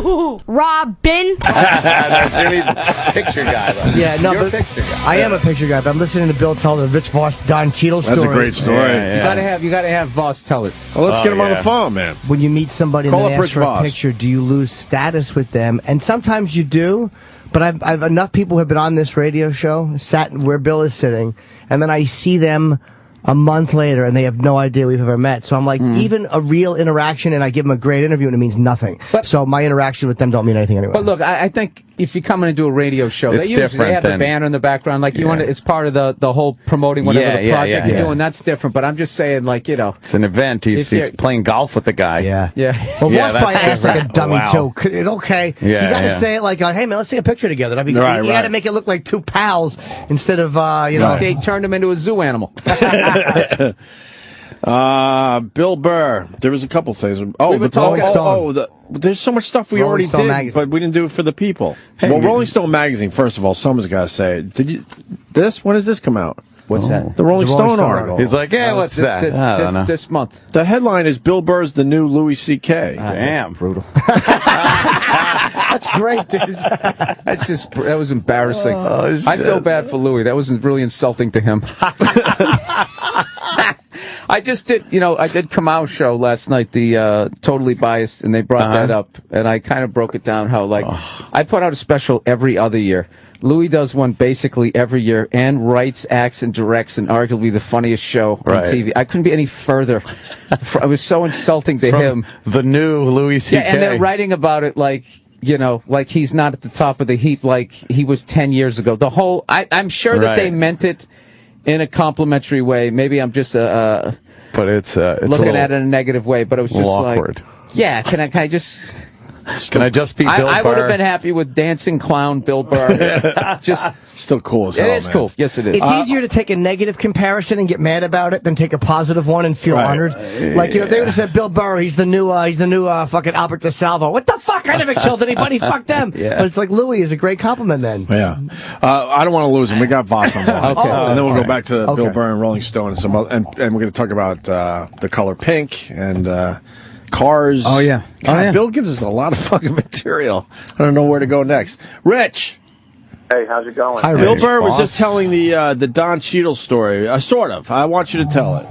HooHooHooRobin. No, Jimmy's a picture guy, though. Yeah, no, You're but a picture guy. I am a picture guy, but I'm listening to Bill tell the Rich Voss Don Cheadle story. That's a great story. Yeah. You gotta have Voss tell it. Well, let's get him on the phone, man. When you meet somebody and Call they up ask Rich for a Voss. picture, do you lose status with them? And sometimes you do, but I've enough people who have been on this radio show, sat where Bill is sitting, and then I see them a month later, and they have no idea we've ever met. So I'm like, even a real interaction, and I give them a great interview, and it means nothing. So my interaction with them don't mean anything anyway. But look, I think if you come in and do a radio show, It's they have the banner in the background, like you want to, it's part of the whole promoting whatever the project you're doing. That's different. But I'm just saying, like, you know, it's an event. He's playing golf with the guy. Yeah. Well, Voss probably asked like a dummy too. Okay. Yeah, you got to say it like, hey man, let's take a picture together. That'd be right, You got to make it look like two pals instead of you know. They turned him into a zoo animal. Bill Burr. There was a couple things. Oh, were talking there's so much stuff we Rolling already Stone did, magazine. but we didn't do it for the people. Well, Rolling Stone magazine. First of all, someone's got to say it. Did you? When does this come out? What's that? The Rolling Stone article. He's like, yeah, what's that? I don't know. This month. The headline is Bill Burr's the new Louis C.K. Damn, brutal. That's great, dude. That was embarrassing. Oh, I feel bad for Louis. That was really insulting to him. I did Kamal's show last night, the Totally Biased, and they brought that up, and I kind of broke it down how, like, I put out a special every other year. Louis does one basically every year and writes, acts, and directs, and arguably the funniest show on TV. I couldn't be any further. It was so insulting to him. The new Louis C.K. Yeah, and they're writing about it like, you know, like he's not at the top of the heap like he was 10 years ago. The whole, I'm sure that they meant it in a complimentary way. Maybe I'm just but it's looking at it in a negative way. But it was just awkward. Like, yeah, can I just... Can I just be Bill Burr? I would have been happy with dancing clown Bill Burr. Just still cool as hell, It is cool. Yes, it is. It's easier to take a negative comparison and get mad about it than take a positive one and feel honored. Like, you know, if they would have said Bill Burr, he's the new fucking Albert DeSalvo. What the fuck? I never killed anybody. Fuck them. But it's like Louis is a great compliment then. Yeah. I don't want to lose him. We got Voss on the line. Okay. And then we'll go back to Bill Burr and Rolling Stone and some other, and we're going to talk about the color pink and cars. Oh, yeah. God, Bill gives us a lot of fucking material. I don't know where to go next. Rich. Hey, how's it going? Hi, Bill Rich. Burr was just telling the Don Cheadle story. Sort of. I want you to tell it.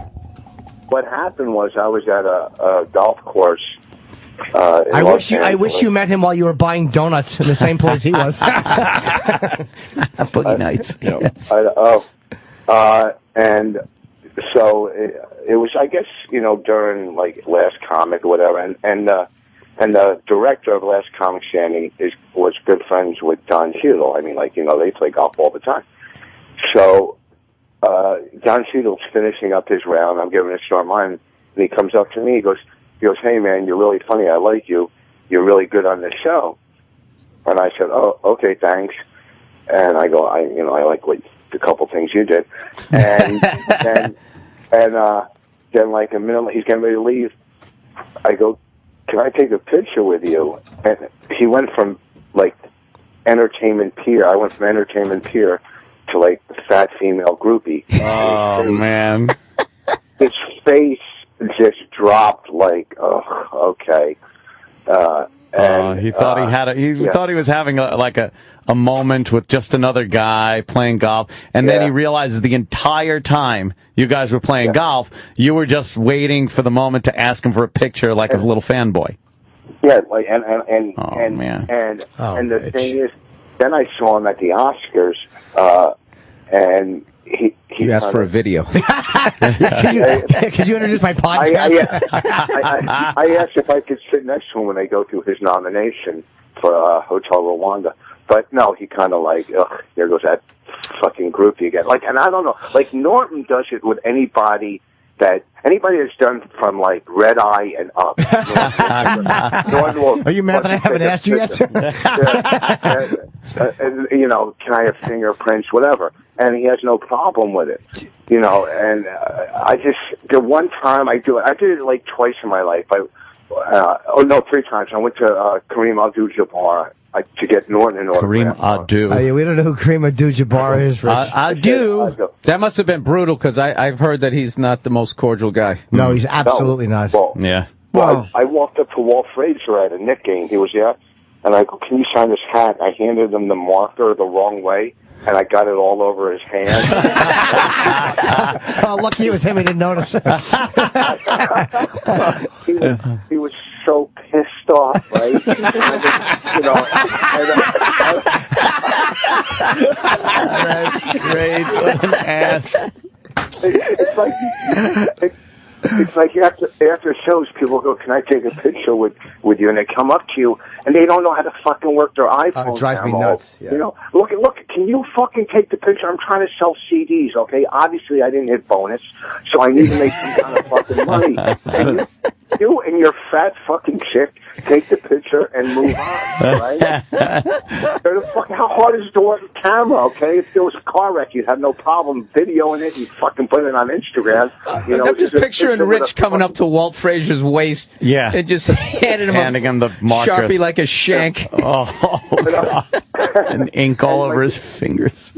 What happened was I was at a golf course. I wish you met him while you were buying donuts in the same place he was. Boogie nights. Yes. And so it was, I guess, you know, during like Last Comic or whatever, and the director of Last Comic Standing was good friends with Don Cheadle. I mean, like, you know, they play golf all the time. So Don Cheadle's finishing up his round. I'm giving a short mine, and he comes up to me. He goes, "Hey man, you're really funny. I like you. You're really good on this show." And I said, "Oh, okay, thanks." And I go, I like what the couple things you did, and then like a minute, he's getting ready to leave. I go, "Can I take a picture with you?" And he went from like entertainment peer. I went from entertainment peer to like fat female groupie. Oh man, his face just dropped like, oh, okay. And he thought he had he thought he was having a moment with just another guy playing golf, and then he realizes the entire time you guys were playing golf, you were just waiting for the moment to ask him for a picture like a little fanboy. Yeah, like and the thing is, then I saw him at the Oscars, and he asked for a video. Could you introduce my podcast? I asked if I could sit next to him when they go through his nomination for Hotel Rwanda. But no, he kind of like, ugh, there goes that fucking groupie again. Like, and I don't know, like Norton does it with anybody that's done from like Red Eye and up. Are you mad that I haven't asked you yet? And, you know, can I have fingerprints, whatever. And he has no problem with it, you know. And the one time I did it like twice in my life. 3 times. I went to Kareem Abdul-Jabbar to get Norton in order. Kareem Abdul. Oh, yeah, we don't know who Kareem Abdul-Jabbar is, Rich. I do. That must have been brutal because I've heard that he's not the most cordial guy. No, he's absolutely not. Well, yeah. Well, I walked up to Wal Frazier at a Knick game. He was there, And I go, can you sign this hat? I handed him the marker the wrong way, and I got it all over his hand. Oh, lucky it was him. He didn't notice. He was so pissed off, right? That's great. What an ass. It's like after shows, people go, "Can I take a picture with you?" And they come up to you, and they don't know how to fucking work their iPhone. It drives me nuts. Yeah. You know, look, can you fucking take the picture? I'm trying to sell CDs, okay? Obviously, I didn't hit bonus, so I need to make some kind of fucking money. And you and your fat fucking chick take the picture and move on, right? How hard is it to work a camera, okay? If there was a car wreck, you'd have no problem videoing it and fucking putting it on Instagram. You know, I'm just picturing Rich coming up to Walt Frazier's waist, and just handing him the marker. Sharpie like a shank. Oh, God. And ink all over his fingers.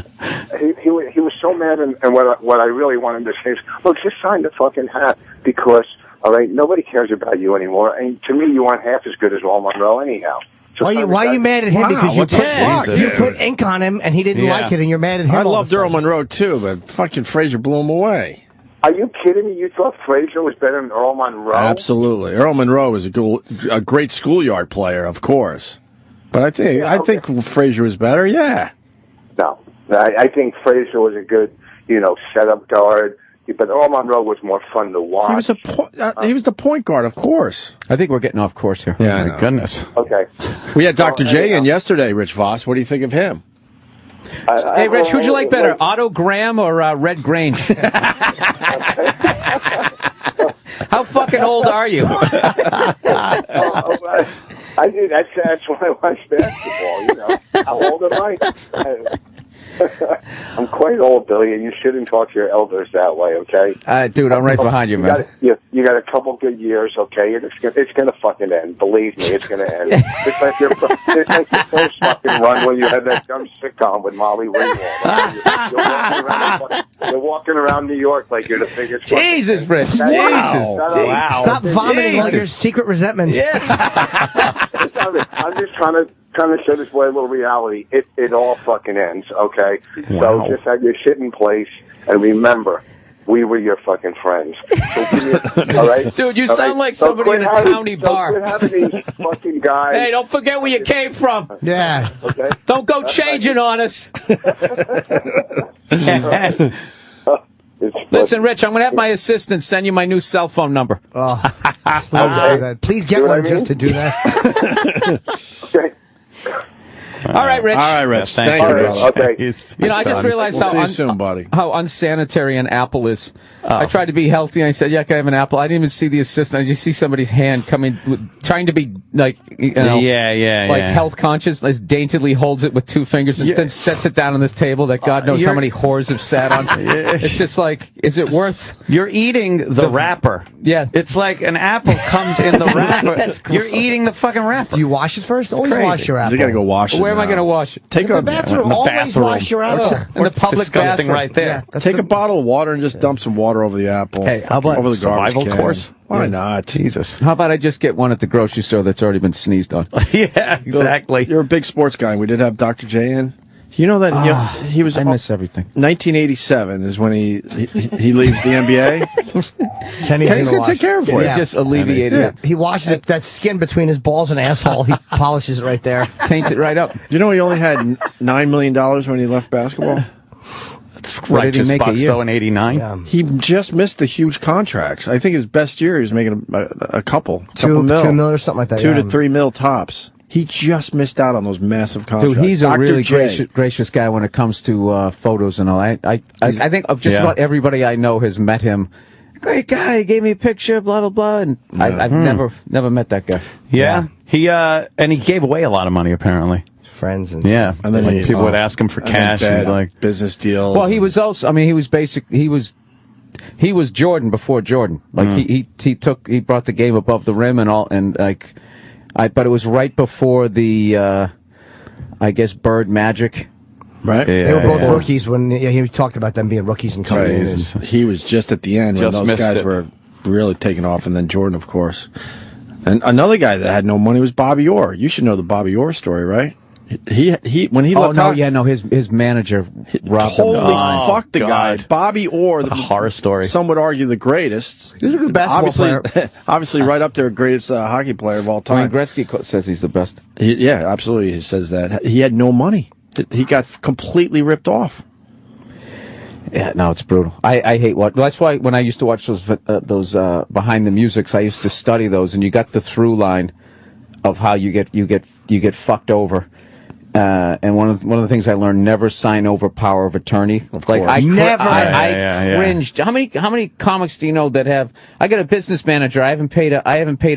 He was so mad, and what I really wanted to say is, look, just sign the fucking hat, because, all right, nobody cares about you anymore, and to me, you aren't half as good as Wal Monroe anyhow. So why are you mad at him? Wow, Because you put ink on him, and he didn't like it, and you're mad at him. I loved Earl Monroe, too, but fucking Frazier blew him away. Are you kidding me? You thought Frazier was better than Earl Monroe? Absolutely. Earl Monroe was a great schoolyard player, of course. But I think Frazier was better, yeah. No. I think Frazier was a good, setup guard. But Earl Monroe was more fun to watch. He was the point guard, of course. I think we're getting off course here. Yeah, my goodness. Okay. We had Dr. J in yesterday, Rich Voss. What do you think of him? Hey, Rich, who'd you like better, Otto Graham or Red Grange? How fucking old are you? I do. That's why I watch basketball. How old am I? I'm quite old, Billy, and you shouldn't talk to your elders that way, okay? Dude, I'm right behind you, man. You got a couple good years, okay? It's gonna fucking end. Believe me, it's gonna end. It's like your first fucking run when you had that dumb sitcom with Molly Ringwald. You're walking around New York like you're the biggest. Jesus, Rich. Jesus. Wow. Stop vomiting all your secret resentment. Yes. I'm just trying to show this boy a little reality. It all fucking ends, okay? Wow. So just have your shit in place, and remember, we were your fucking friends. So all right? Dude, you sound like somebody in a county bar. Quit having these fucking guys. Hey, don't forget where you came from. Yeah. Okay? Don't go changing on us. Listen, Rich, I'm going to have my assistant send you my new cell phone number. Oh, please do that. Please get one just to do that. Okay. All right, Rich. All right, Rich. Thank you, brother. Okay. I just realized We'll see you soon, buddy. how unsanitary an apple is. I tried to be healthy, and I said, yeah, can I have an apple? I didn't even see the assistant. I just see somebody's hand coming, trying to be, like, health conscious, as daintily holds it with two fingers and then sets it down on this table that God knows how many whores have sat on. It's just like, is it worth? You're eating the wrapper. Yeah. It's like an apple comes in the wrapper. You're eating the fucking wrapper. Do you wash it first? Always wash your apple. You got to go wash it. Where am I going to wash it? Take the bathroom. Always wash your apple. In the public disgusting bathroom. right there. Yeah, Take a bottle of water and just dump some water over the apple. Hey, how about over the garbage survival can. course? Why not? Jesus. How about I just get one at the grocery store that's already been sneezed on? Yeah, exactly. You're a big sports guy. We did have Dr. J in. You know that he was. I miss everything. 1987 is when he leaves the NBA. Kenny's going to take care of it for you. He just alleviated it. He washes it, that skin between his balls and asshole. He polishes it right there. Paints it right up. You know he only had $9 million when he left basketball? That's What did he righteous make a bucks, year? though, in 89. Yeah. He just missed the huge contracts. I think his best year he was making a couple $2 mil. mil or something like that. 2 to 3 mil tops. He just missed out on those massive contracts. Dude, he's a Dr. really J. gracious guy when it comes to photos and all. I think of just about everybody I know has met him. Great guy, he gave me a picture, blah blah blah, and I've never met that guy. Yeah. He gave away a lot of money, apparently. Friends and Yeah. And then like people would ask him for cash. bad He's like, business deals. Well, he was also. I mean, he was he was Jordan before Jordan. Like he brought the game above the rim and all, and like, but it was right before the, I guess, Bird Magic. right? Yeah, they were both rookies when he talked about them being rookies and coming in. He was just at the end when Just those missed guys it. were really taking off, and then Jordan, of course. And another guy that had no money was Bobby Orr. You should know the Bobby Orr story, right? He when he left out, his manager robbed him. Totally fucked the guy. Bobby Orr, a horror story. Some would argue the greatest. He's a good basketball player. Obviously, right up there, greatest hockey player of all time. Wayne Gretzky says he's the best. Yeah, absolutely, he says that. He had no money. He got completely ripped off. Yeah, no, it's brutal. I hate what. That's why when I used to watch those behind the musics, I used to study those, and you got the through line of how you get fucked over. And one of the things I learned: never sign over power of attorney. Like I cringed. How many comics do you know that have? I got a business manager. I haven't paid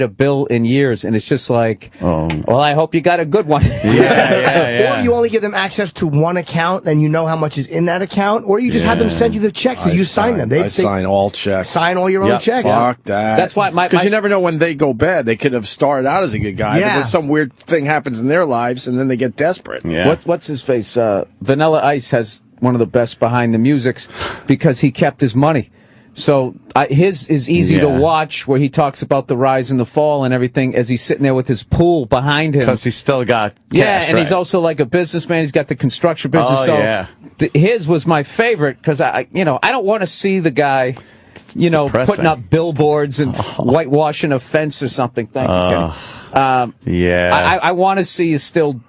a bill in years, and it's just like, well, I hope you got a good one. Or you only give them access to one account, and you know how much is in that account, or you just have them send you the checks and you sign them. They sign all checks. Sign all your own checks. Fuck that. That's why because you never know when they go bad. They could have started out as a good guy, but then some weird thing happens in their lives, and then they get desperate. Yeah. What's his face? Vanilla Ice has one of the best behind the musics because he kept his money. So his is easy to watch, where he talks about the rise and the fall and everything as he's sitting there with his pool behind him. Because he's still got cash, and he's also like a businessman. He's got the construction business. His was my favorite because I don't want to see the guy, putting up billboards and whitewashing a fence or something. Thank you, Kenny. I want to see you still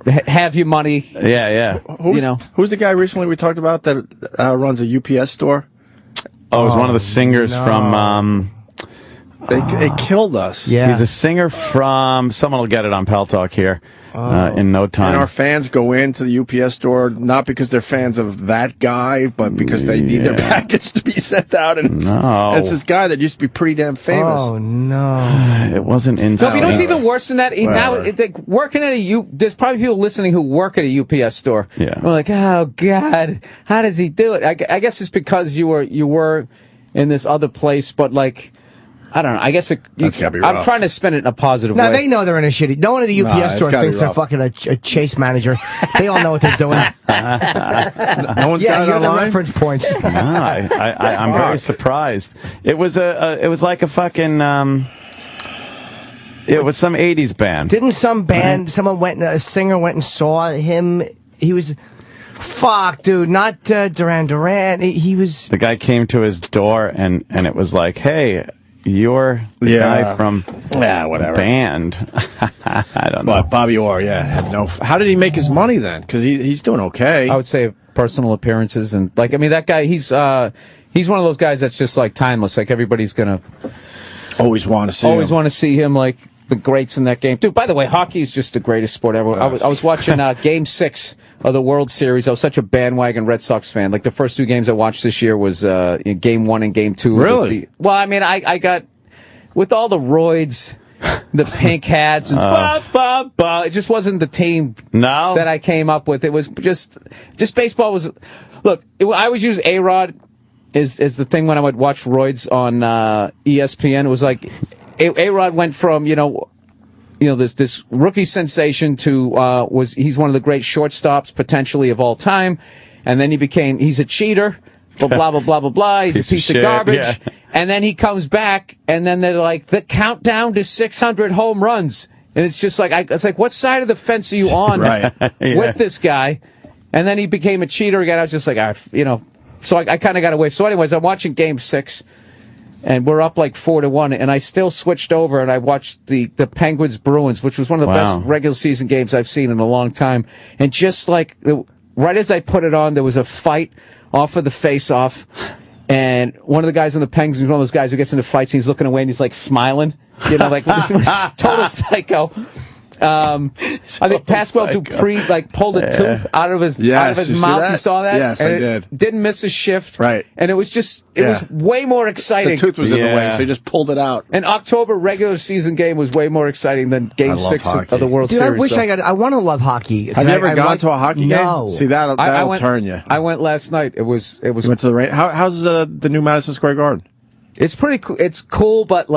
have your money. Who's the guy recently we talked about that runs a UPS store? Oh, it was one of the singers from... They killed us. Yeah. He's a singer from... Someone will get it on Pal Talk here in no time. And our fans go into the UPS store not because they're fans of that guy, but because they need their package to be sent out. And it's this guy that used to be pretty damn famous. Oh, no. It wasn't insane. No, you know what's even worse than that? Now, working at there's probably people listening who work at a UPS store. Yeah. We're like, oh, God, how does he do it? I guess it's because you were in this other place, but like... I don't know. I guess that's gotta be rough. I'm trying to spin it in a positive way. Now, they know they're in a shitty... No one at the UPS store thinks they're fucking a chase manager. They all know what they're doing. No one's got it you're the online? reference points. No, I'm very surprised. It was like a fucking... it was some 80s band. Didn't some band... A singer went and saw him... He was... Fuck, dude, not Duran Duran. He was... The guy came to his door, and it was like, hey... You're the guy from whatever band. I don't know. But Bobby Orr, had no... How did he make his money then? Because he's doing okay. I would say personal appearances and that guy. He's one of those guys that's just like timeless. Like everybody's gonna always want to see him like the greats in that game. Dude, by the way, hockey is just the greatest sport ever. I was watching Game 6 of the World Series. I was such a bandwagon Red Sox fan. Like the first two games I watched this year was in Game 1 and Game 2. Really? I got with all the roids, the pink hats, and it just wasn't the team that I came up with. It was just baseball was. Look, I always use A-Rod is the thing when I would watch roids on ESPN. It was like A-Rod went from this rookie sensation to he's one of the great shortstops potentially of all time, and then he's a cheater, blah blah blah blah blah blah. He's a piece of garbage, and then he comes back, and then they're like the countdown to 600 home runs, and it's just like it's like what side of the fence are you on with this guy? And then he became a cheater again. I was just like so I kind of got away. So anyways, I'm watching Game 6. And we're up like 4-1, and I still switched over and I watched the Penguins Bruins, which was one of the best regular season games I've seen in a long time. And just like right as I put it on, there was a fight off of the face-off, and one of the guys on the Penguins is one of those guys who gets into fights and he's looking away and he's like smiling, like total psycho. I think Pascal Dupree pulled a tooth out of his mouth. You saw that? Yes, and I did. Didn't miss a shift. Right. And it was was way more exciting. The tooth was in the way, so he just pulled it out. An October regular season game was way more exciting than Game 6 of the World Series. I want to love hockey. Have you ever gone to a hockey game? No. See, that'll turn you. I went last night. It was. You went to the rain. How's the new Madison Square Garden? It's pretty cool. It's cool, but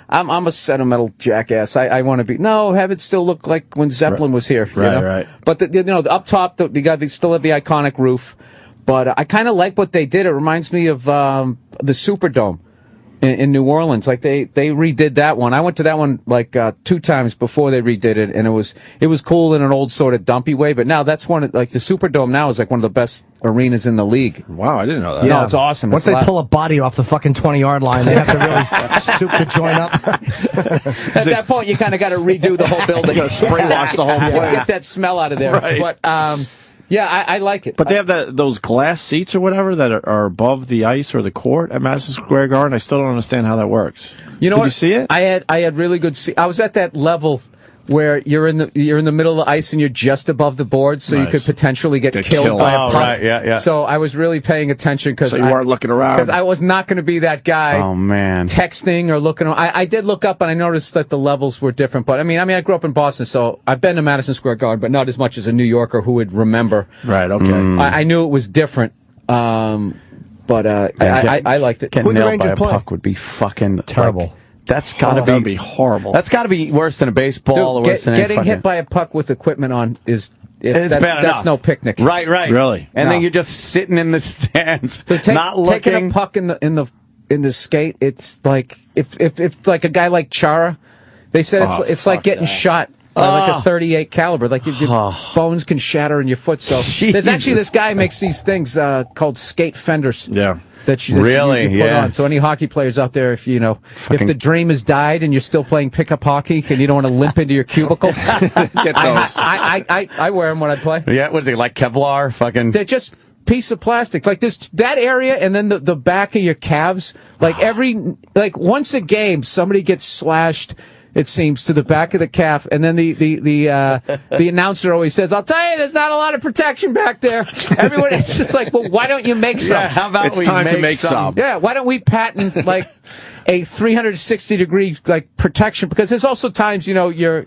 I'm a sentimental jackass. I want to be. No, have it still look like when Zeppelin was here. Right. But the up top, they still have the iconic roof. But I kind of like what they did. It reminds me of the Superdome in New Orleans. Like they redid that one. I went to that one like 2 times before they redid it, and it was cool in an old sort of dumpy way. But now that's one like the Superdome now is like one of the best arenas in the league. Wow, I didn't know that. Yeah, no, it's awesome. Once they pull a body off the fucking 20-yard line, they have to really soup the joint up. At that point, you kind of got to redo the whole building. Spray wash the whole place. Get that smell out of there. Right. But yeah, I like it. But they have those glass seats or whatever that are above the ice or the court at Madison Square Garden. I still don't understand how that works. You know Did what? you see it? I had really good seats. I was at that level where you're in the middle of the ice and you're just above the board, so you could potentially get killed by a puck. Right, yeah. So I was really paying attention because you weren't looking around. Because I was not going to be that guy. Oh man, texting or looking. I did look up and I noticed that the levels were different. But I mean, I grew up in Boston, so I've been to Madison Square Garden, but not as much as a New Yorker who would remember. Right. Okay. I knew it was different. But I liked it. Getting nailed by a puck would be fucking terrible. That's gotta be horrible. That's gotta be worse than a baseball. Dude, or worse than getting hit by a puck with equipment on that's no picnic. Right. Really? And then you're just sitting in the stands, so not looking. Taking a puck in the skate, it's like if like a guy like Chara, they said it's like getting shot by like a 38 caliber. Like your bones can shatter in your foot. So there's actually this guy makes these things called skate fenders. Yeah. That you put on. So any hockey players out there, if if the dream has died and you're still playing pickup hockey and you don't want to limp into your cubicle, get those. I wear them when I play. Yeah, was it like Kevlar? Fucking. They're just piece of plastic, like that area, and then the back of your calves. Like once a game, somebody gets slashed. It seems to the back of the calf, and then the announcer always says, "I'll tell you, there's not a lot of protection back there." Everyone is just like, "Well, why don't you make some?" Yeah, how about it's time to make some? Yeah, why don't we patent like a 360-degree like protection? Because there's also times you're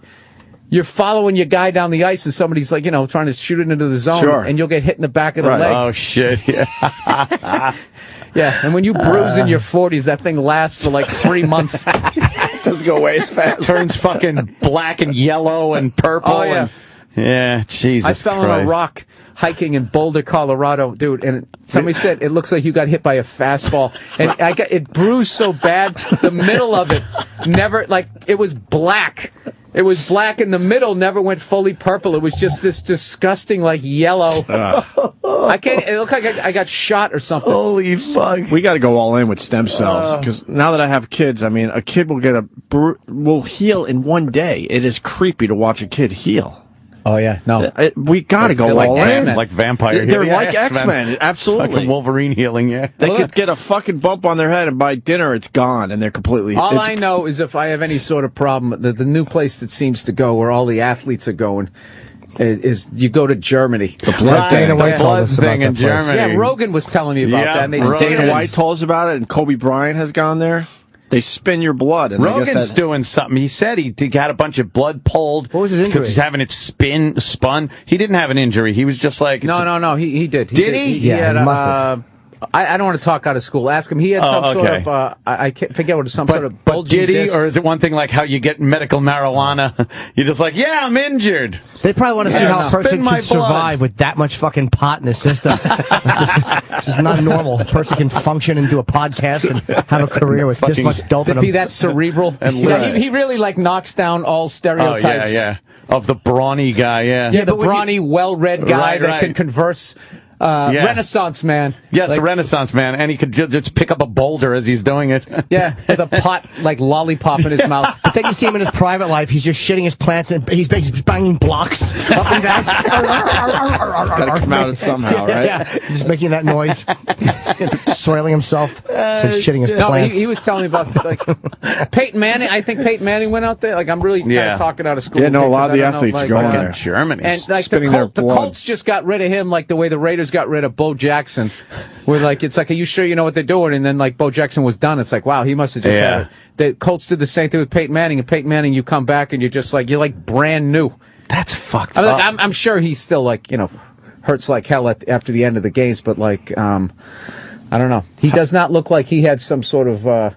following your guy down the ice and somebody's like trying to shoot it into the zone, and you'll get hit in the back of the leg. Oh shit! Yeah. Yeah, and when you bruise in your 40s, that thing lasts for like 3 months. It doesn't go away as fast. Turns fucking black and yellow and purple. Oh, yeah. Yeah, Jesus I fell on a rock hiking in Boulder, Colorado, dude, and somebody said it looks like you got hit by a fastball. And it bruised so bad, the middle of it it was black. It was black, and the middle never went fully purple. It was just this disgusting, yellow. It looked like I got shot or something. Holy fuck! We got to go all in with stem cells because now that I have kids, I mean, a kid will heal in one day. It is creepy to watch a kid heal. Oh yeah, no. We got to go all in. Like vampire. They're like X-Men, absolutely. Like Wolverine healing, yeah. They could get a fucking bump on their head, and by dinner it's gone, and they're completely. All I know is if I have any sort of problem, the new place that seems to go where all the athletes are going is you go to Germany. The blood thing. Dana White told us thing in Germany. Yeah, Rogan was telling me about that. And Dana White told us about it, and Kobe Bryant has gone there. They spin your blood. And Rogan's doing something. He said he got a bunch of blood pulled. What was his injury? Because he's having it spun. He didn't have an injury. He was just like... No, he did. Did he? He had, he must have. I don't want to talk out of school. Ask him. He had some sort of, I can't forget what, sort of bulging did he? disc. Or is it one thing like how you get medical marijuana? You're just like, yeah, I'm injured. They probably want to see how a person my can survive with that much fucking pot in his system. It's just not normal. A person can function and do a podcast and have a career with this much dope in To him. be that cerebral. He really knocks down all stereotypes. Oh, yeah. Of the brawny guy, yeah. Yeah, the brawny, well-read guy that can converse. Renaissance man. Yes, a Renaissance man, and he could just pick up a boulder as he's doing it. Yeah, with a pot lollipop in his mouth. But then you see him in his private life. He's just shitting his plants and he's banging blocks up and down. Got to come out somehow, right? Yeah, he's just making that noise, soiling himself, just shitting his plants. He was telling me about Peyton Manning. I think Peyton Manning went out there. I'm really kind of talking out of school. Yeah, no, a lot of the athletes are going there. Germany. And the Colts just got rid of him the way the Raiders got rid of Bo Jackson. Where it's like, are you sure you know what they're doing? And then Bo Jackson was done. It's like, wow, he must have just had it. The Colts did the same thing with Peyton Manning. And Peyton Manning, you come back and you're just you're brand new. That's fucked up. I'm sure he's still hurts like hell after the end of the games, but I don't know. He does not look like he had some sort of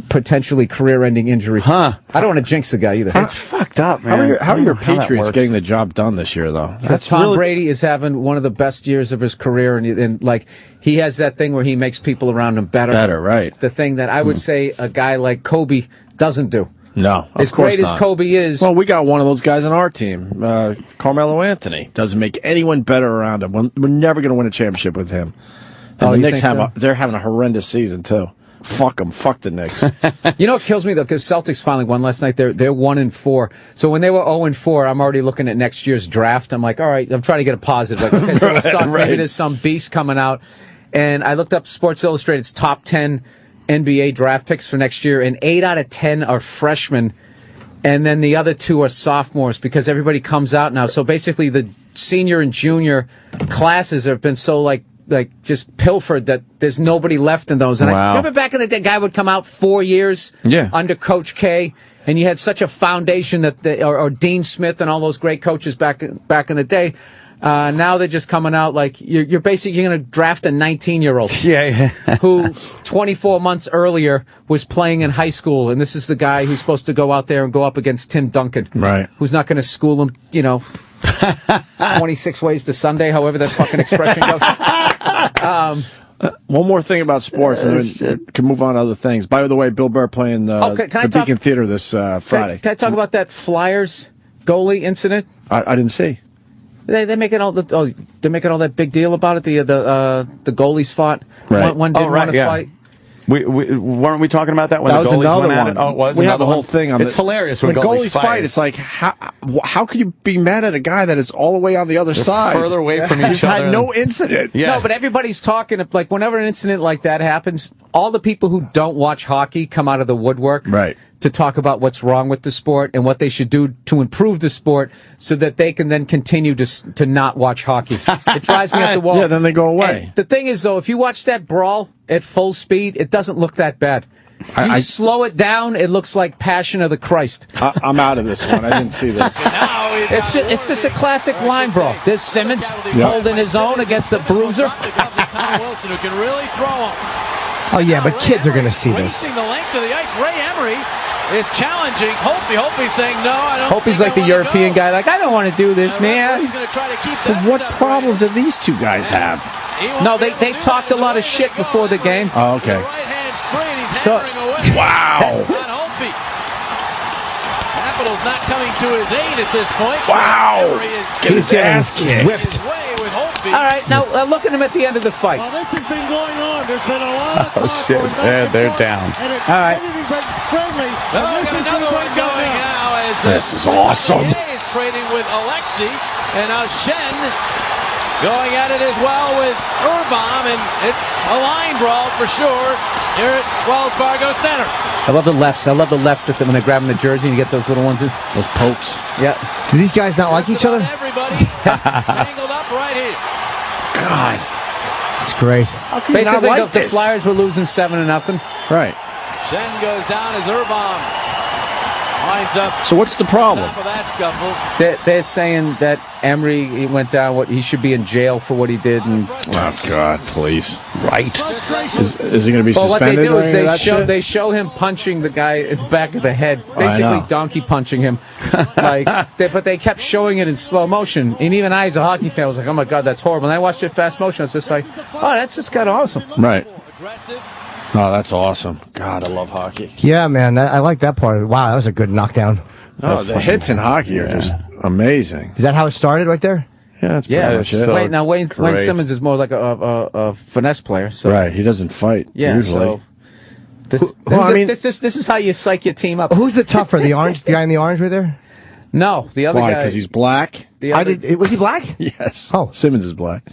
potentially career-ending injury. Huh. I don't want to jinx the guy either. That's fucked up, man. How are your Patriots getting the job done this year, though? Because Tom Brady is having one of the best years of his career, and like he has that thing where he makes people around him better. Better, right. The thing that I would say a guy like Kobe doesn't do. No, as great as Kobe is. Well, we got one of those guys on our team, Carmelo Anthony. Doesn't make anyone better around him. We're never going to win a championship with him. And the Knicks they're having a horrendous season too. Fuck them. Fuck the Knicks. You know what kills me though? Because Celtics finally won last night. They're 1-4. So when they were 0-4, I'm already looking at next year's draft. I'm like, all right, I'm trying to get a positive. Like, okay, so maybe there's some beast coming out. And I looked up Sports Illustrated's top 10 NBA draft picks for next year, and 8 out of 10 are freshmen, and then the other 2 are sophomores because everybody comes out now. So basically, the senior and junior classes have been so like just pilfered that there's nobody left in those. And I remember back in the day, a guy would come out 4 years under Coach K, and you had such a foundation that or Dean Smith and all those great coaches back in the day. Now they're just coming out like you're basically going to draft a 19-year-old who 24 months earlier was playing in high school, and this is the guy who's supposed to go out there and go up against Tim Duncan, right? Who's not going to school him, 26 ways to Sunday, however that fucking expression goes. One more thing about sports, and then we can move on to other things. By the way, Bill Burr playing the Beacon Theater this Friday. Can I talk about that Flyers goalie incident? I didn't see. They're making all that big deal about it. The goalies fought. Right. One didn't want to fight. Weren't we talking about that when that the goalies went at it? Oh, it was. We had the whole thing on It's hilarious when goalies fight. It's like how can you be mad at a guy that is all the way on the other side, further away from each You've other? Had no incident. Yeah. No, but everybody's talking. Like whenever an incident like that happens, all the people who don't watch hockey come out of the woodwork, right, to talk about what's wrong with the sport and what they should do to improve the sport so that they can then continue to not watch hockey. It drives me up the wall. Yeah, then they go away. And the thing is, though, if you watch that brawl at full speed, it doesn't look that bad. You slow it down, it looks like Passion of the Christ. I'm out of this one. I didn't see this. It's just a classic line brawl. There's Simmons holding his own against the bruiser. Wilson, who can really throw him. Oh, yeah, but kids are going to see this. Racing the length of the ice, Ray Emery is challenging Hopi. Hopi's saying, no, I don't. Hopi's like the European guy, like, I don't want to do this, man. He's going to try to keep that. What problem do these two guys have? No, they talked a lot of shit before the game. Oh, okay. Right hand's free, and he's hammering away. Wow. On Hopi. Capitals not coming to his aid at this point. Wow. He's getting whipped. All right, now look at him at the end of the fight. Well, this has been going on. There's been a lot of talk shit. going back and They're forth, down. And it's all right. anything but friendly. Well, and this is another one going now. This is awesome. Is trading with Alexi, and now Shen going at it as well with Urbom, and it's a line brawl for sure here at Wells Fargo Center. I love the lefts. I love the lefts when they're grabbing the jersey and you get those little ones in. Those pokes. Yeah. Do these guys not like each other? Everybody tangled up right here. God. It's great. Basically, like the Flyers were losing 7-0. Right. Shen goes down as Urbom winds up. So what's the problem? Top of that scuffle. They're saying that Emery went down. He should be in jail for what he did. And Oh God, please. Right. Is he going to be well, what they suspended? do is or they show him punching the guy in the back of the head, basically donkey punching him. But they kept showing it in slow motion. And even I, as a hockey fan, was like, "Oh my God, that's horrible." And I watched it fast motion. I was just like, "Oh, that's just kind of awesome." Right. Oh, that's awesome. God, I love hockey. Yeah, man, I like that part. Wow, that was a good knockdown. Oh, the hits in hockey are just amazing. Is that how it started right there? Yeah, that's pretty much it. So Wayne Simmons is more like a finesse player. So. Right, he doesn't fight usually. So this is how you psych your team up. Who's the tougher, the guy in the orange right there? No, the other Why? guy. Because he's black? Was he black? Yes. Oh. Simmons is black.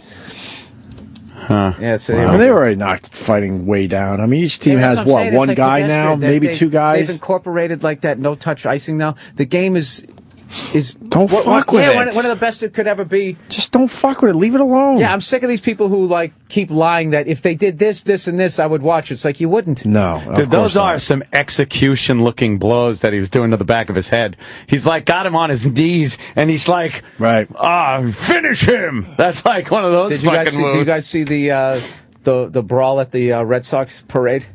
Huh. Yeah, so I mean, they were already knocked fighting way down. I mean, each team has, what, one guy now? Maybe two guys? They've incorporated, like, that no-touch icing now. The game is don't fuck with it. One of the best it could ever be. Just don't fuck with it. Leave it alone. Yeah, I'm sick of these people who keep lying that if they did this, this, and this, I would watch. It's like you wouldn't. No, dude, those are some execution-looking blows that he was doing to the back of his head. He's got him on his knees, and he's like, right, finish him. That's like one of those moves. Did you guys see the brawl at the Red Sox parade?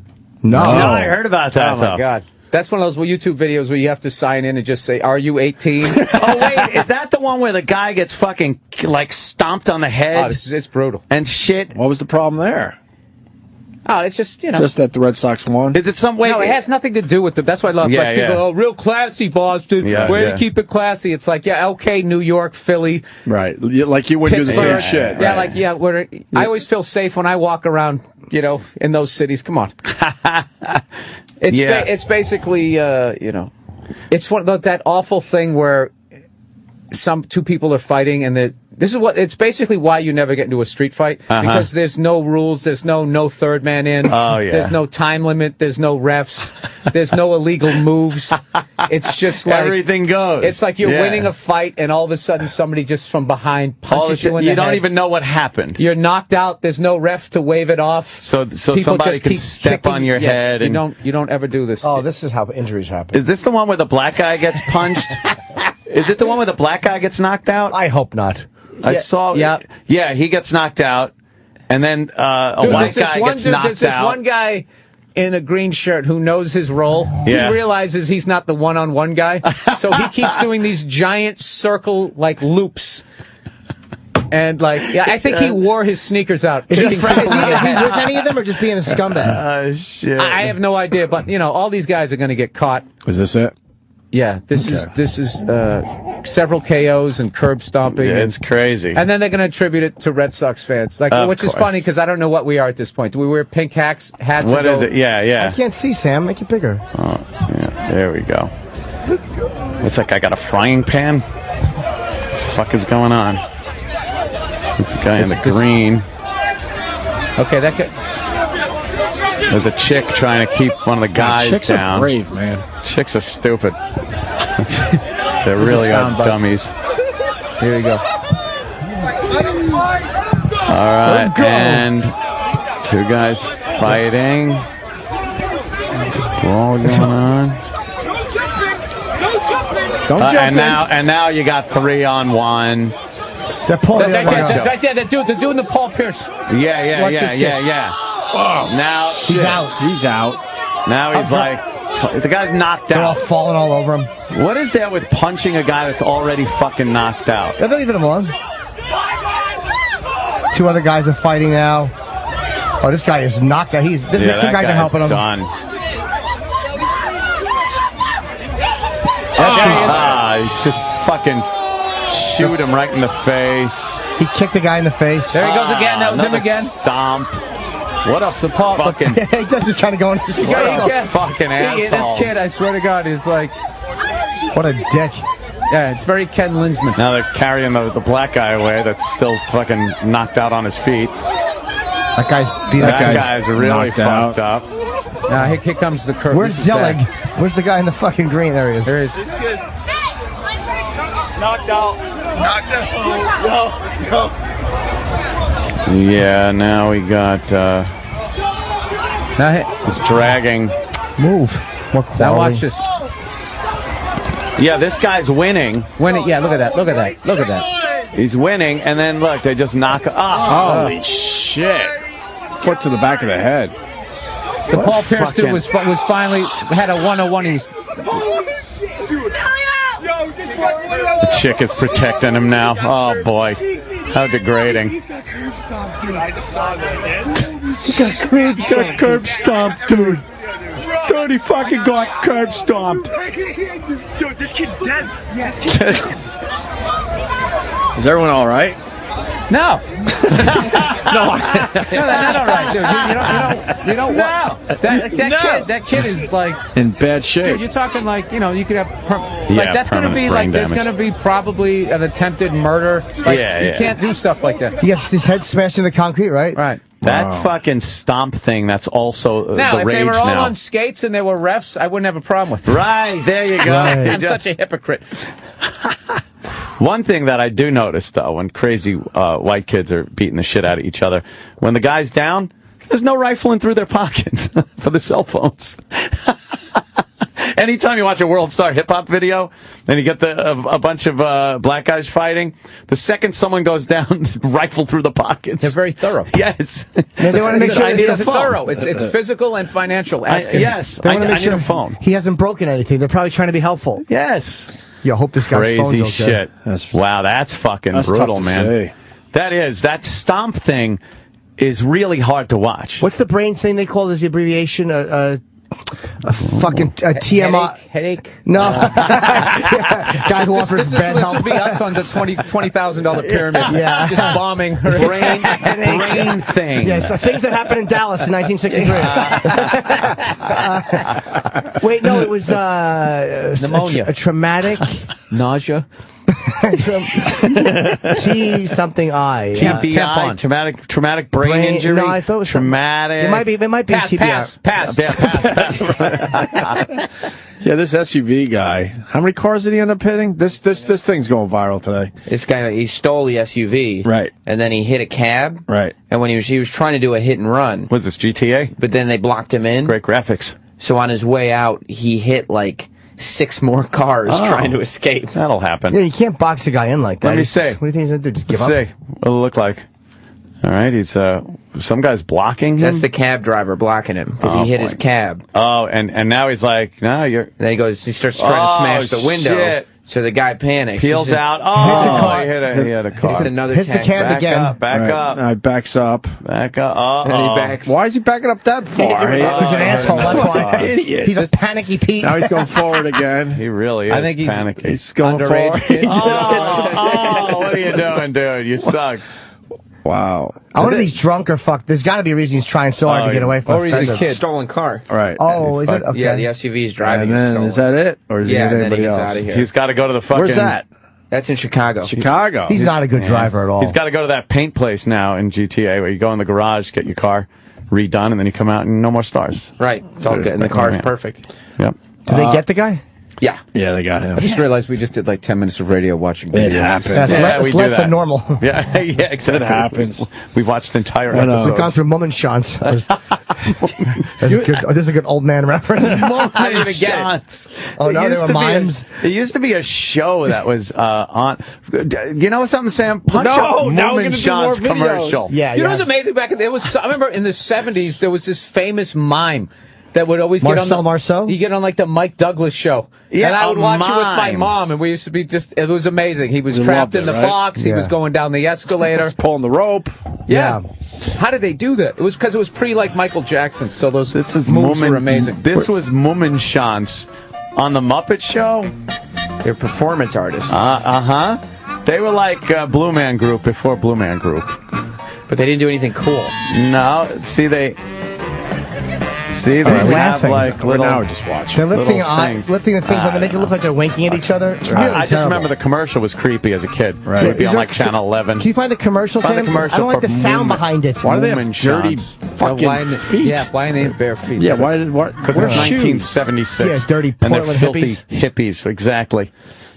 No. I heard about that. Oh my God. That's one of those YouTube videos where you have to sign in and just say, "Are you 18?" Oh wait, is that the one where the guy gets fucking like stomped on the head? Oh, it's brutal. And shit. What was the problem there? Oh, it's just, Just that the Red Sox won? Is it some way? No, it has nothing to do with them. That's why I love people, oh, real classy, Boston. Way to keep it classy. It's like, okay, New York, Philly. Right. Like you wouldn't do the same shit. Yeah, right. I always feel safe when I walk around, in those cities. Come on. It's basically, it's one of that awful thing where two people are fighting and it's basically why you never get into a street fight, because there's no rules, there's no third man in, there's no time limit, there's no refs, there's no illegal moves. It's just like everything goes. It's like you're winning a fight and all of a sudden somebody just from behind punches you in the head. You don't even know what happened. You're knocked out, there's no ref to wave it off. So somebody can step on your head. You don't ever do this. Oh, this is how injuries happen. Is this the one where the black guy gets punched? Is it the one where the black guy gets knocked out? I hope not. I saw. Yeah, he gets knocked out, and then a white guy gets knocked out. There's this one guy in a green shirt who knows his role. Yeah. He realizes he's not the one-on-one guy, so he keeps doing these giant circle loops. And I think he wore his sneakers out. Is he with any of them, or just being a scumbag? Shit. I have no idea, but all these guys are going to get caught. Was this it? Yeah, this is several KOs and curb stomping. Yeah, it's crazy. And then they're going to attribute it to Red Sox fans, which is funny because I don't know what we are at this point. Do we wear pink hats? What is it? Yeah. I can't see, Sam. Make it bigger. Oh, yeah. There we go. Let's go. Looks like I got a frying pan. What the fuck is going on? It's the guy in the green. Okay, that could... There's a chick trying to keep one of the guys chicks down. Chicks are brave, man. Chicks are stupid. They really are dummies. Here we go. All right, and two guys fighting. Brawl going on. And now you got 3-on-1. They're pulling right there, they're doing the Paul Pierce. Yeah. Oh, now he's out. He's out. Now he's the guy's knocked out. They're all falling all over him. What is there with punching a guy that's already fucking knocked out? They're leaving him alone. Two other guys are fighting now. Oh, this guy is knocked out. The next two guys are helping him. Done. He's just fucking shoot him right in the face. He kicked the guy in the face. There he goes again. That was him again. Stomp. What a fucking... He does just trying to go into the fucking asshole. This kid, I swear to God, is like... What a dick. Yeah, it's very Ken Linsman. Now they're carrying the black guy away that's still fucking knocked out on his feet. That guy's really fucked up. Now here comes the curve. Where's Zelig? Where's the guy in the fucking green? There he is. There he is. Knocked out. No. Yeah, now we got he's dragging. Move. More quality. Now watch this. Yeah, this guy's winning. Yeah, look at that. He's winning, and then look, they just knock. Holy shit! Foot to the back of the head. The Paul Pierce dude was finally had a 101. The chick is protecting him now. Oh boy, how degrading! He's got curb stomped, dude. I just saw that. He got curb stomped, dude. Dude, he fucking got curb stomped. Dude, this kid's dead. Yes. Is everyone all right? No. No, they're not all right, dude. You don't that kid is like in bad shape. Dude, you're talking like, you could have that's going to be like there's going to be probably an attempted murder. Like you can't do stuff like that. He gets his head smashed in the concrete, right? Right. That fucking stomp thing, that's also the rage now. If they were all on skates and they were refs, I wouldn't have a problem with it. Right, there you go. Right. I'm such a hypocrite. One thing that I do notice, though, when crazy white kids are beating the shit out of each other, when the guy's down, there's no rifling through their pockets for the cell phones. Anytime you watch a World Star Hip Hop video and you get a bunch of black guys fighting, the second someone goes down, rifle through the pockets. They're very thorough. Yes. They want to make sure it's thorough. It's physical and financial. Yes. They want to make sure a phone. He hasn't broken anything. They're probably trying to be helpful. Yes. Yo, hope this guy's phone's okay. Crazy shit. Wow, that's fucking brutal, tough to man. say. That stomp thing is really hard to watch. What's the brain thing they call this abbreviation? A fucking TMI headache? No. Guys who offers bad help. This would be us on the $20,000 pyramid. Yeah. Just bombing her brain thing. Yes, things that happened in Dallas in 1963. Wait, no, it was pneumonia. A traumatic nausea. T something I. TBI, traumatic brain injury. No, I thought it was traumatic. It might be TBI. Pass. Yeah, this SUV guy. How many cars did he end up hitting? This thing's going viral today. This guy, he stole the SUV, right? And then he hit a cab, right? And when he was trying to do a hit and run. Was this GTA? But then they blocked him in. Great graphics. So on his way out, he hit like 6 more cars trying to escape. That'll happen. Yeah, you can't box a guy in like that. Let me see. What do you think he's gonna do? Just give up? Let's see. What'll it look like? All right, he's some guy's blocking him. That's the cab driver blocking him because he hit his cab. Oh, and now he's like, no, you're. Then he starts trying to smash the window. Shit. So the guy panics. Peels out. Hits a car. He hit a car. Hits another Hits the tank. cab again. Back up. Backs up. Back up. And he backs. Why is he backing up that far? He's an asshole. That's why. Idiot. He's a panicky Pete. Now he's going forward again. He really is. I think he's panicky. He's going forward. What are you doing, dude? You suck. Wow. I wonder if he's drunk or fucked. There's got to be a reason he's trying so hard to get away from Or he's a kid. Stolen car. Right. Oh, is it? Okay. Yeah, the SUV is driving. And then, is that it? Or is he and then anybody he gets else? out of here. He's got to go to the fucking... Where's that? That's in Chicago. Chicago. He's not a good driver at all. He's got to go to that paint place now in GTA where you go in the garage, get your car redone, and then you come out and no more stars. Right. It's all good. And the car's perfect. Yep. Do they get the guy? Yeah. Yeah, they got him. I just realized we just did like 10 minutes of radio watching videos. It happens. It's less than normal. Yeah, exactly. It happens. We've watched entire episodes. We've gone through Mum and Sean's. This is a good old man reference. I didn't even get it. Oh, no, they were mimes. It used to be a show that was on. You know something, Sam? Punch up now we're Mum and gonna do Sean's more videos. commercial. Yeah, You know what's amazing back in the day? I remember in the 70s there was this famous mime that would always get on Marceau? You get on like the Mike Douglas show. Yeah, and I would watch it with my mime. mom, and we used to be it was amazing. He was You trapped loved in it, the right? box, he was going down the escalator. He's pulling the rope. Yeah. How did they do that? It was because it was pre like Michael Jackson, so those moves Mum were amazing. This was Mum and Sean's on the Muppet Show. They're performance artists. They were like Blue Man Group before Blue Man Group. But they didn't do anything cool. No, they have like little. Now we're just watching. They're lifting things. the things that make it look like they're winking at each other. It's really I just terrible. remember the commercial was creepy as a kid. Right. It would be Is on there- like Channel 11. Can you find the commercial, Find the Sam? commercial I don't like for the sound Mum- behind it. Why do they have Mum and dirty Sean's. fucking feet? Yeah, why they have bare feet? Yeah, why did what? Because What it's are shoes? 1976. Yeah, dirty and they're Portland filthy hippies. Exactly.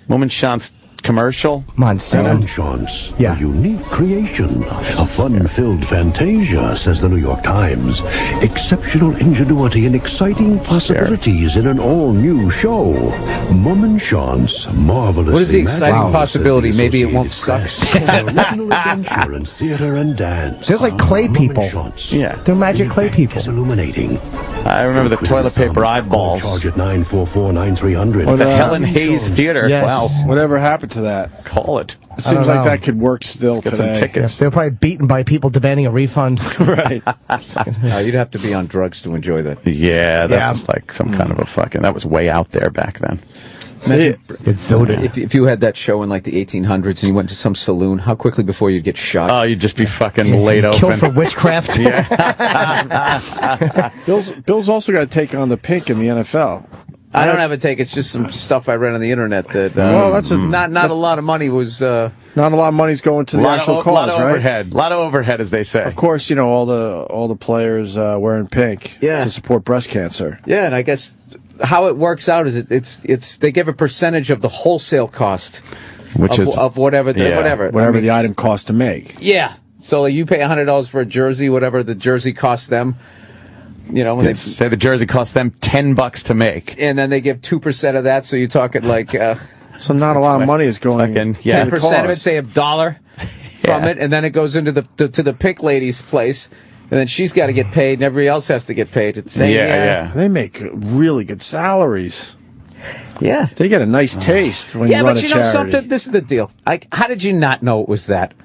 Mum and Sean's commercial. Come on, Sam. Chance, Yeah. a unique creation, a fun-filled fantasia, says the New York Times. Exceptional ingenuity and exciting possibilities in an all-new show. Mum and Sean's marvelous. What is the exciting possibility? Maybe it won't suck. Original adventure in theater and dance. They're like clay Mum and people. Sean's. Yeah. They're magic clay people. It's illuminating. I remember the toilet paper eyeballs. Charge at 944-9300. The Helen Hayes Theater. Yes. Wow. Whatever happened to that? Call it. It seems don't like know. that could work still Get some today. tickets. They're probably beaten by people demanding a refund. Right. You'd have to be on drugs to enjoy that. Yeah, that was like some kind of a fucking. That was way out there back then. Imagine If if you had that show in like the 1800s and you went to some saloon, how quickly before you'd get shot? Oh, you'd just be fucking laid open. killed for witchcraft. Bill's also got to take on the pink in the NFL. I don't have a take. It's just some stuff I read on the internet that Well, that's not a lot of money was. Not a lot of money's going to the actual cause, lot of right? overhead. A lot of overhead, as they say. Of course, you know all the players wearing pink to support breast cancer. Yeah, and I guess how it works out is it's they give a percentage of the wholesale cost, Which is of whatever Whatever the item costs to make. Yeah. So you pay $100 for a jersey, whatever the jersey costs them. when they say the jersey costs them $10 to make, and then they give 2% of that. So you're talking like so not a lot of money is going. 10% of it, say $1 from it, and then it goes into to the pick lady's place. And then she's got to get paid, and everybody else has to get paid at the same time. Yeah. They make really good salaries. Yeah. They get a nice taste when you run a charity. Yeah, but you know something? This is the deal. How did you not know it was that?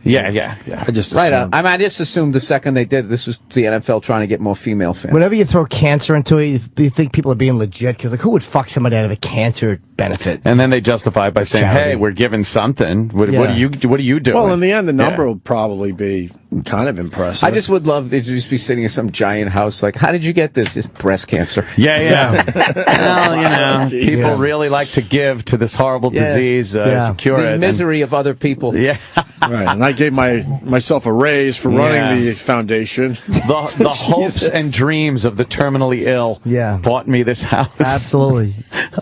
Yeah. I just assumed. I just assumed the second they did this was the NFL trying to get more female fans. Whenever you throw cancer into it, you think people are being legit, because who would fuck somebody out of a cancer benefit? And then they justify it by saying, "Hey, we're giving something. What are you doing?" Well, in the end, the number will probably be kind of impressive. I just would love to just be sitting in some giant house. Like, how did you get this? It's breast cancer. Yeah. Well, people really like to give to this horrible disease to cure it. The misery of other people. Yeah. Right, and I gave myself a raise for running the foundation. The hopes and dreams of the terminally ill bought me this house. Absolutely.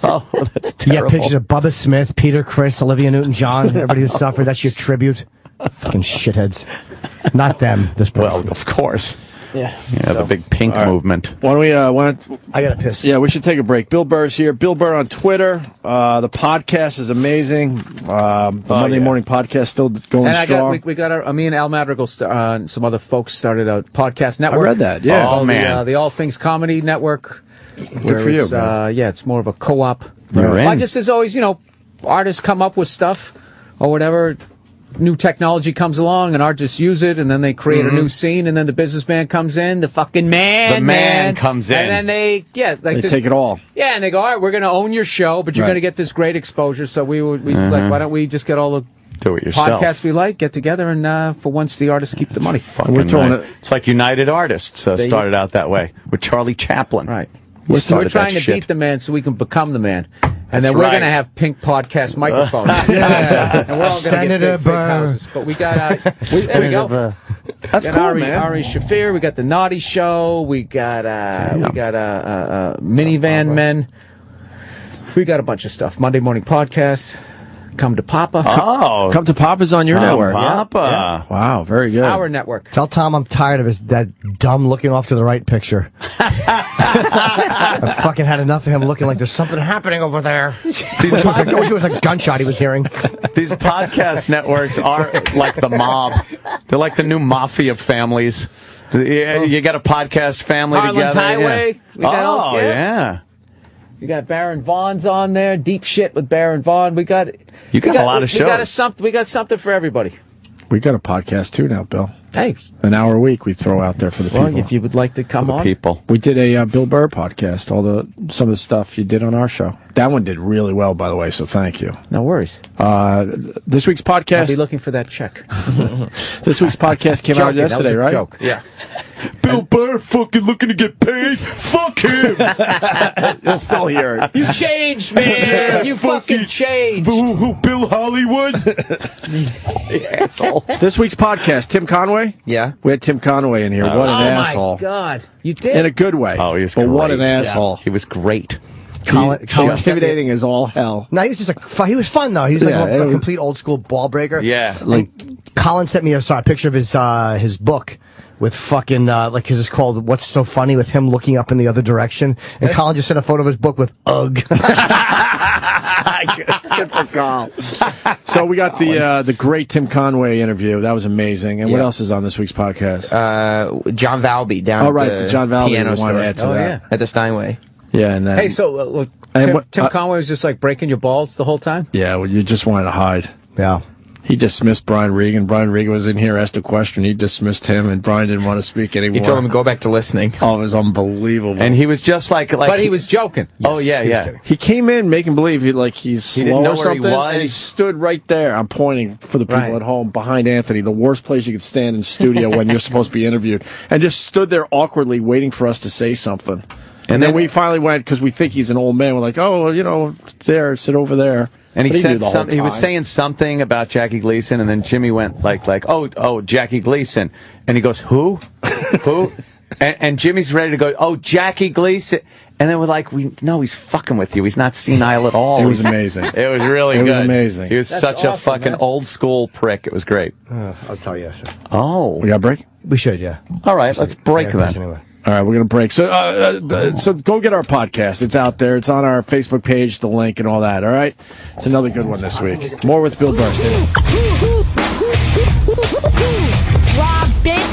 Oh, that's terrible. Yeah, pictures of Bubba Smith, Peter Criss, Olivia Newton-John, everybody who suffered. That's your tribute. Fucking shitheads. Not them, this person. Well, of course. Yeah, the big pink movement. When we I gotta piss. Yeah, we should take a break. Bill Burr's here. Bill Burr on Twitter. The podcast is amazing. The Monday morning podcast still going strong. We got me and Al Madrigal and some other folks started a podcast network. I read that. Yeah. Oh man, the All Things Comedy Network. Good for you, man. It's more of a co-op. I guess there's always artists come up with stuff or whatever. New technology comes along and artists use it, and then they create a new scene, and then the businessman comes in, the fucking man comes in, and then they take it all. Yeah, and they go, all right, we're going to own your show, but you're going to get this great exposure. So we like, why don't we just get all the do it yourself. Podcasts we like, get together, and for once the artists keep the money. We're throwing It's like United Artists started out that way with Charlie Chaplin. Right. We're trying to beat the man so we can become the man. And then we're going to have pink podcast microphones. And we're all going to get big houses. But we got, there we go. That's cool, man. Ari Shafir, we got the Naughty Show, we got Minivan Men. We got a bunch of stuff. Monday Morning Podcast. Come to Papa. Oh. Come to Papa's on your network. Papa. Yeah. Wow, very good. Our network. Tell Tom I'm tired of that dumb looking off to the right picture. I fucking had enough of him looking like there's something happening over there. I wish it was a gunshot he was hearing. These podcast networks are like the mob. They're like the new mafia families. You got a podcast family Harlan's together. Highway. Yeah. Yeah. You got Baron Vaughn's on there. Deep shit with Baron Vaughn. We got a lot of shows. We got something for everybody. We got a podcast too now, Bill. Hey, an hour a week we throw out there for the people. Well, if you would like to come on, people. We did a Bill Burr podcast. Some of the stuff you did on our show. That one did really well, by the way. So thank you. No worries. This week's podcast. I'll be looking for that check. This week's podcast came out yesterday, right? Joke. Yeah. Bill Burr fucking looking to get paid. Fuck him. You'll still hear it. You changed, man. You fucking changed. Who, Bill Hollywood? Asshole. This week's podcast, Tim Conway. Yeah. We had Tim Conway in here. What an asshole. Oh, my God. You did? In a good way. Oh, he was great. But what an asshole. He was great. Colin intimidating as all hell. No, he was just he was fun though. He was like a complete old school ball breaker. Yeah. Colin sent me a picture of his book with fucking because it's called "What's So Funny" with him looking up in the other direction, and Colin just sent a photo of his book with "Ugh." Good for Colin. So we got the great Tim Conway interview. That was amazing. And what else is on this week's podcast? John Valby down. Oh right, the John Valby. Piano store. Add to that. At the Steinway. Yeah, and then. Hey, so Tim Conway was just like breaking your balls the whole time? Yeah, well, you just wanted to hide. Yeah. He dismissed Brian Regan. Brian Regan was in here, asked a question. He dismissed him, and Brian didn't want to speak anymore. He told him to go back to listening. Oh, it was unbelievable. And he was just like but he was joking. Yes, oh, yeah. He came in making believe he's slow didn't know or something, where he was. and he stood right there. I'm pointing for the people at home behind Anthony, the worst place you could stand in the studio when you're supposed to be interviewed, and just stood there awkwardly waiting for us to say something. And then we finally went, because we think he's an old man, we're like, there, sit over there. And he said something. He was saying something about Jackie Gleason, and then Jimmy went like, oh, Jackie Gleason, and he goes, who? And Jimmy's ready to go, oh, Jackie Gleason, and then we're like, no, he's fucking with you. He's not senile at all. It was amazing. It was really good. It was amazing. He was such a fucking old school prick. It was great. I'll tell you. Oh, we got a break? We should, yeah. All right, let's break then. Anyway. All right, we're going to break. So go get our podcast. It's out there. It's on our Facebook page, the link and all that, all right? It's another good one this week. More with Bill Burr. Robin,